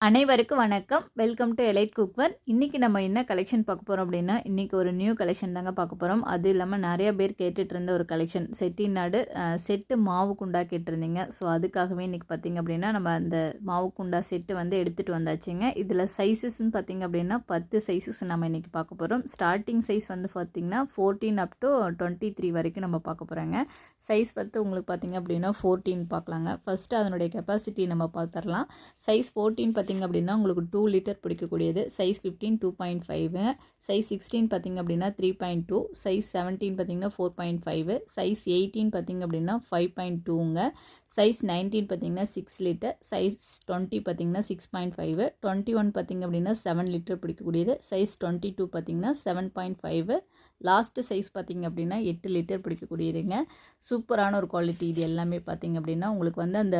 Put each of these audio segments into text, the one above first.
அனைவருக்கும் வணக்கம். Welcome to elite cookware. இன்றைக்கி நம்ம என்ன கலெக்ஷன் பார்க்க போகிறோம் அப்படின்னா, இன்றைக்கி ஒரு நியூ கலெக்ஷன் தாங்க பார்க்க போகிறோம். அது இல்லாமல் நிறைய பேர் கேட்டுட்டு இருந்த ஒரு கலெக்ஷன் செட்டிநாடு செட்டு மாவு குண்டா கேட்டிருந்தீங்க. ஸோ அதுக்காகவே இன்றைக்கி பார்த்திங்க அப்படின்னா நம்ம அந்த மாவு குண்டா செட்டு வந்து எடுத்துகிட்டு வந்தாச்சுங்க. இதில் சைஸஸ்ன்னு பார்த்திங்க அப்படின்னா 10 சைஸஸ் நம்ம இன்றைக்கி பார்க்க போகிறோம். ஸ்டார்டிங் சைஸ் வந்து பார்த்திங்கன்னா 14 அப் டு 23 வரைக்கும் நம்ம பார்க்க போகிறோங்க. சைஸ் வந்து உங்களுக்கு பார்த்திங்க அப்படின்னா 14 பார்க்கலாங்க. ஃபஸ்ட்டு அதனுடைய கெப்பாசிட்டி நம்ம பார்த்துடலாம். சைஸ் 14 பார்த்திங்க அப்படின்னா உங்களுக்கு 2 லிட்டர் பிடிக்கக்கூடியது. சைஸ் 15 2.5, சைஸ் 16 பார்த்திங்க அப்படின்னா 3.2, சைஸ் 17 பார்த்திங்கன்னா 4.5, சைஸ் 18 பார்த்திங்க அப்படின்னா 5.2ங்க, சைஸ் 19 பார்த்திங்கன்னா 6 லிட்டர், சைஸ் 20 பார்த்திங்கன்னா 6.5, 21 பார்த்திங்க அப்படின்னா 7 லிட்டர் பிடிக்கக்கூடியது, சைஸ் 22 பார்த்திங்கன்னா 7.5, லாஸ்ட்டு சைஸ் பார்த்திங்க அப்படின்னா 8 லிட்டர் பிடிக்கக்கூடியதுங்க. சூப்பரான ஒரு குவாலிட்டி. இது எல்லாமே பார்த்திங்க அப்படின்னா உங்களுக்கு வந்து அந்த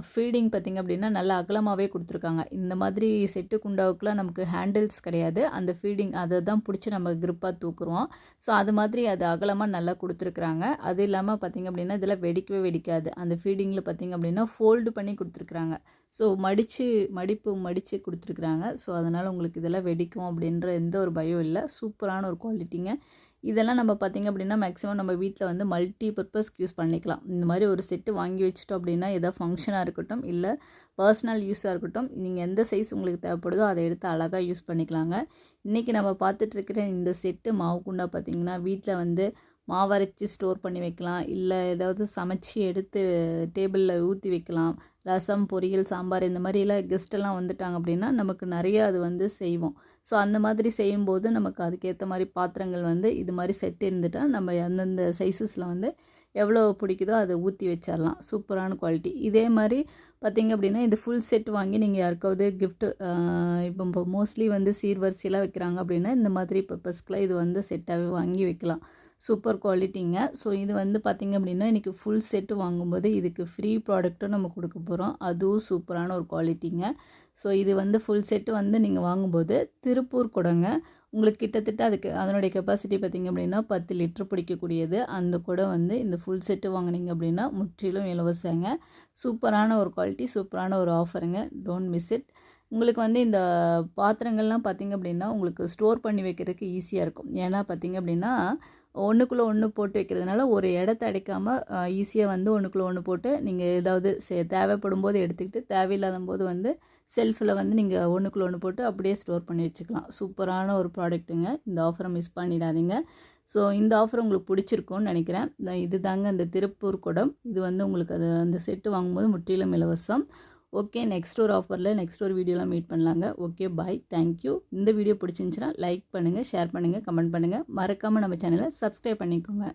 ஃபீடிங் பார்த்திங்க அப்படின்னா நல்லா அகலமாகவே கொடுத்துருக்காங்க. இந்த மாதிரி செட்டு குண்டாவுக்குலாம் நமக்கு ஹேண்டில்ஸ் கிடையாது. அந்த ஃபீடிங் அதை தான் பிடிச்சி நம்ம க்ரிப்பாக தூக்குறோம். ஸோ அது மாதிரி அது அகலமாக நல்லா கொடுத்துருக்குறாங்க. அது இல்லாமல் பார்த்திங்க அப்படின்னா இதில் வெடிக்கவே வெடிக்காது. அந்த ஃபீடிங்கில் பார்த்திங்க அப்படின்னா ஃபோல்டு பண்ணி கொடுத்துருக்குறாங்க. ஸோ மடித்து கொடுத்துருக்குறாங்க. ஸோ அதனால் உங்களுக்கு இதெல்லாம் வெடிக்கும் அப்படின்ற எந்த ஒரு பயம் இல்லை. சூப்பரான ஒரு குவாலிட்டிங்க. இதெல்லாம் நம்ம பார்த்திங்க அப்படின்னா மேக்ஸிமம் நம்ம வீட்டில் வந்து மல்டி பர்பஸ்க்கு யூஸ் பண்ணிக்கலாம். இந்த மாதிரி ஒரு செட்டு வாங்கி வச்சிட்டோம் அப்படின்னா எதாவது ஃபங்க்ஷனாக இருக்கட்டும், இல்லை பர்சனல் யூஸாக இருக்கட்டும், நீங்கள் எந்த சைஸ் உங்களுக்கு தேவைப்படுதோ அதை எடுத்து அழகாக யூஸ் பண்ணிக்கலாங்க. இன்றைக்கி நம்ம பார்த்துட்ருக்கிற இந்த செட்டு மாவு குண்டா பார்த்திங்கன்னா வீட்டில் வந்து மாவரைச்சி ஸ்டோர் பண்ணி வைக்கலாம், இல்லை ஏதாவது சமைச்சி எடுத்து டேபிளில் ஊற்றி வைக்கலாம். ரசம், பொரியல், சாம்பார் இந்த மாதிரிலாம் கெஸ்ட்டெல்லாம் வந்துட்டாங்க அப்படின்னா நமக்கு நிறைய அது வந்து செய்வோம். ஸோ அந்த மாதிரி செய்யும்போது நமக்கு அதுக்கேற்ற மாதிரி பாத்திரங்கள் வந்து இது மாதிரி செட் இருந்துட்டால் நம்ம அந்தந்த சைஸஸில் வந்து எவ்வளோ பிடிக்குதோ அதை ஊற்றி வச்சிடலாம். சூப்பரான குவாலிட்டி. இதே மாதிரி பார்த்திங்க அப்படின்னா இது ஃபுல் செட் வாங்கி நீங்கள் யாருக்காவது கிஃப்ட்டு இப்போ மோஸ்ட்லி வந்து சீர்வரிசையெல்லாம் வைக்கிறாங்க அப்படின்னா இந்த மாதிரி பர்பஸ்க்குலாம் இது வந்து செட்டாகவே வாங்கி வைக்கலாம். சூப்பர் குவாலிட்டிங்க. ஸோ இது வந்து பார்த்திங்க அப்படின்னா இன்றைக்கி ஃபுல் செட்டு வாங்கும்போது இதுக்கு ஃப்ரீ ப்ராடக்ட்டும் நம்ம கொடுக்க போகிறோம். அதுவும் சூப்பரான ஒரு குவாலிட்டிங்க. ஸோ இது வந்து ஃபுல் செட்டு வந்து நீங்கள் வாங்கும்போது திருப்பூர் குடங்க. உங்களுக்கு கிட்டத்தட்ட அதுக்கு அதனுடைய கெப்பாசிட்டி பார்த்திங்க அப்படின்னா 10 லிட்டர் பிடிக்கக்கூடியது. அந்த குடம் வந்து இந்த ஃபுல் செட்டு வாங்கினீங்க அப்படின்னா முற்றிலும் இலவசங்க. சூப்பரான ஒரு குவாலிட்டி, சூப்பரான ஒரு ஆஃபருங்க. Don't miss it. உங்களுக்கு வந்து இந்த பாத்திரங்கள்லாம் பார்த்திங்க அப்படின்னா உங்களுக்கு ஸ்டோர் பண்ணி வைக்கிறதுக்கு ஈஸியாக இருக்கும். ஏன்னா பார்த்திங்க அப்படின்னா ஒன்றுக்குள்ளே ஒன்று போட்டு வைக்கிறதுனால ஒரு இடத்த அடைக்காமல் ஈஸியாக வந்து ஒன்றுக்குள்ளே ஒன்று போட்டு நீங்கள் ஏதாவது தேவைப்படும் போது எடுத்துக்கிட்டு தேவையில்லாத போது வந்து செல்ஃபில் வந்து நீங்கள் ஒன்றுக்குள்ளே ஒன்று போட்டு அப்படியே ஸ்டோர் பண்ணி வச்சுக்கலாம். சூப்பரான ஒரு ப்ராடக்ட்டுங்க. இந்த ஆஃபரை மிஸ் பண்ணிடாதீங்க. ஸோ இந்த ஆஃபர் உங்களுக்கு பிடிச்சிருக்கும்னு நினைக்கிறேன். இது தாங்க அந்த திருப்பூர் குடம். இது வந்து உங்களுக்கு அது அந்த செட்டு வாங்கும்போது முற்றிலும் இலவசம். ஓகே, நெக்ஸ்ட் ஒரு ஆஃபரில் நெக்ஸ்ட் ஒரு வீடியோலாம் மீட் பண்ணலாங்க. ஓகே, பாய், தேங்க்யூ. இந்த வீடியோ பிடிச்சிருந்துச்சுன்னா லைக் பண்ணுங்கள், ஷேர் பண்ணுங்கள், கமெண்ட் பண்ணுங்கள். மறக்காமல் நம்ம சேனலை சப்ஸ்கிரைப் பண்ணிக்கோங்க.